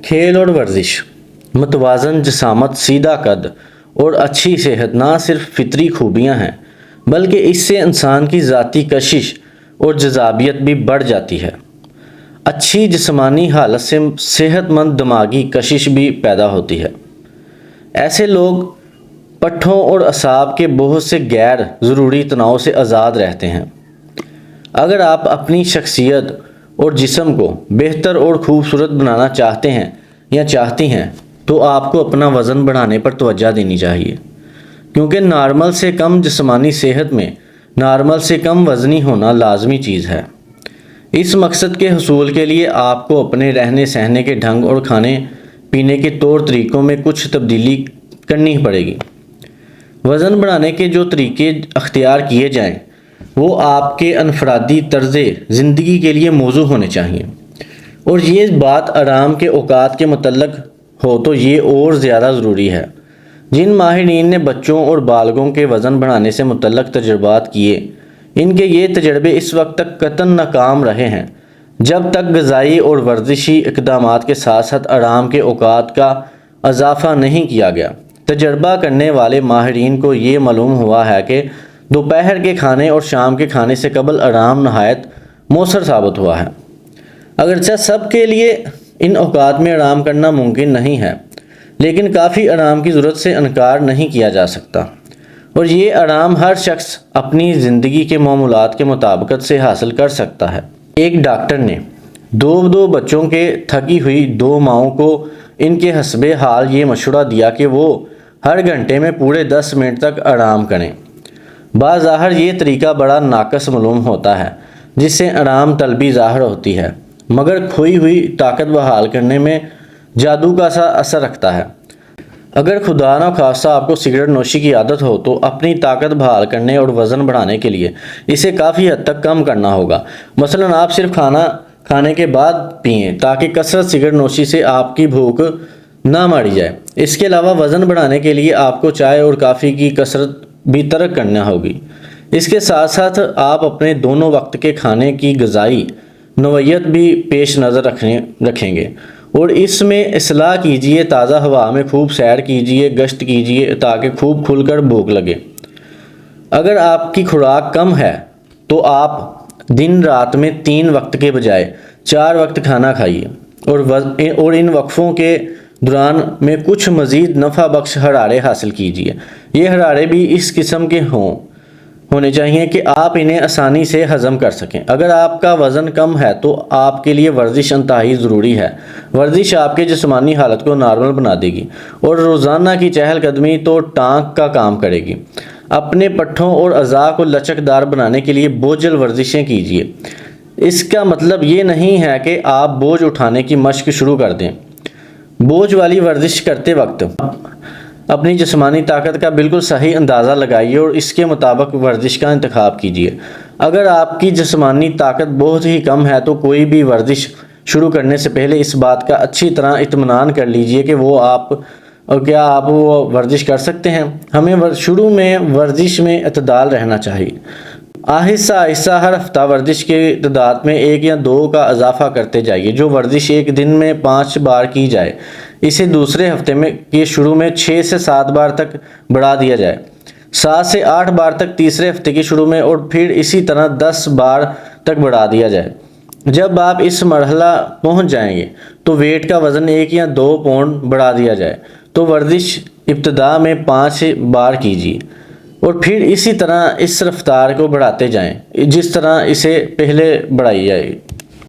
کھیل اور ورزش، متوازن جسامت، سیدھا قد اور اچھی صحت نہ صرف فطری خوبیاں ہیں بلکہ اس سے انسان کی ذاتی کشش اور جذابیت بھی بڑھ جاتی ہے۔ اچھی جسمانی حالت سے صحت مند دماغی کشش بھی پیدا ہوتی ہے۔ ایسے لوگ پٹھوں اور اعصاب کے بہت سے غیر ضروری تناؤ سے آزاد رہتے ہیں۔ اگر آپ اپنی شخصیت اور جسم کو بہتر اور خوبصورت بنانا چاہتے ہیں یا چاہتی ہیں تو آپ کو اپنا وزن بڑھانے پر توجہ دینی چاہیے، کیونکہ نارمل سے کم جسمانی صحت میں نارمل سے کم وزنی ہونا لازمی چیز ہے۔ اس مقصد کے حصول کے لیے آپ کو اپنے رہنے سہنے کے ڈھنگ اور کھانے پینے کے طور طریقوں میں کچھ تبدیلی کرنی پڑے گی۔ وزن بڑھانے کے جو طریقے اختیار کیے جائیں وہ آپ کے انفرادی طرز زندگی کے لیے موزوں ہونے چاہیے، اور یہ بات آرام کے اوقات کے متعلق ہو تو یہ اور زیادہ ضروری ہے۔ جن ماہرین نے بچوں اور بالغوں کے وزن بڑھانے سے متعلق تجربات کیے، ان کے یہ تجربے اس وقت تک قطعاً ناکام رہے ہیں جب تک غذائی اور ورزشی اقدامات کے ساتھ ساتھ آرام کے اوقات کا اضافہ نہیں کیا گیا۔ تجربہ کرنے والے ماہرین کو یہ معلوم ہوا ہے کہ دوپہر کے کھانے اور شام کے کھانے سے قبل آرام نہایت مؤثر ثابت ہوا ہے۔ اگرچہ سب کے لیے ان اوقات میں آرام کرنا ممکن نہیں ہے، لیکن کافی آرام کی ضرورت سے انکار نہیں کیا جا سکتا، اور یہ آرام ہر شخص اپنی زندگی کے معمولات کے مطابقت سے حاصل کر سکتا ہے۔ ایک ڈاکٹر نے دو بچوں کے تھکی ہوئی دو ماؤں کو ان کے حسب حال یہ مشورہ دیا کہ وہ ہر گھنٹے میں پورے 10 منٹ تک آرام کریں۔ بظاہر یہ طریقہ بڑا ناقص معلوم ہوتا ہے، جس سے آرام طلبی ظاہر ہوتی ہے، مگر کھوئی ہوئی طاقت بحال کرنے میں جادو کا سا اثر رکھتا ہے۔ اگر خدا نخواستہ آپ کو سگریٹ نوشی کی عادت ہو تو اپنی طاقت بحال کرنے اور وزن بڑھانے کے لیے اسے کافی حد تک کم کرنا ہوگا۔ مثلاً آپ صرف کھانا کھانے کے بعد پئیں تاکہ کثرت سگریٹ نوشی سے آپ کی بھوک نہ ماری جائے۔ اس کے علاوہ وزن بڑھانے کے لیے آپ کو چائے اور کافی کی کثرت بھی ترک کرنا ہوگی۔ اس کے ساتھ ساتھ آپ اپنے دونوں وقت کے کھانے کی غذائی نوعیت بھی پیش نظر رکھیں گے، اور اس میں اصلاح کیجیے، تازہ ہوا میں خوب سیر کیجیے، گشت کیجیے تاکہ خوب کھل کر بھوک لگے۔ اگر آپ کی خوراک کم ہے تو آپ دن رات میں 3 وقت کے بجائے 4 وقت کھانا کھائیے، اور ان وقفوں کے دوران میں کچھ مزید نفع بخش حرارے حاصل کیجیے۔ یہ حرارے بھی اس قسم کے ہونے چاہیے کہ آپ انہیں آسانی سے ہضم کر سکیں۔ اگر آپ کا وزن کم ہے تو آپ کے لیے ورزش انتہائی ضروری ہے۔ ورزش آپ کے جسمانی حالت کو نارمل بنا دے گی، اور روزانہ کی چہل قدمی تو ٹانک کا کام کرے گی۔ اپنے پٹھوں اور اعضاء کو لچکدار بنانے کے لیے بوجھل ورزشیں کیجیے۔ اس کا مطلب یہ نہیں ہے کہ آپ بوجھ اٹھانے کی مشق شروع کر دیں۔ بوجھ والی ورزش کرتے وقت اپنی جسمانی طاقت کا بالکل صحیح اندازہ لگائیے اور اس کے مطابق ورزش کا انتخاب کیجیے۔ اگر آپ کی جسمانی طاقت بہت ہی کم ہے تو کوئی بھی ورزش شروع کرنے سے پہلے اس بات کا اچھی طرح اطمینان کر لیجیے کہ کیا آپ وہ ورزش کر سکتے ہیں۔ ہمیں شروع میں ورزش میں اعتدال رہنا چاہیے۔ آہستہ آہستہ ہر ہفتہ ورزش کی تعداد میں 1 یا 2 کا اضافہ کرتے جائیے۔ جو ورزش ایک دن میں 5 بار کی جائے اسے دوسرے ہفتے کے شروع میں 6 سے 7 بار تک بڑھا دیا جائے، 7 سے 8 بار تک تیسرے ہفتے کے شروع میں، اور پھر اسی طرح 10 بار تک بڑھا دیا جائے۔ جب آپ اس مرحلہ پہنچ جائیں گے تو ویٹ کا وزن 1 یا 2 پاؤنڈ بڑھا دیا جائے تو ورزش ابتدا میں 5 بار کیجیے، اور پھر اسی طرح اس رفتار کو بڑھاتے جائیں جس طرح اسے پہلے بڑھائی جائے۔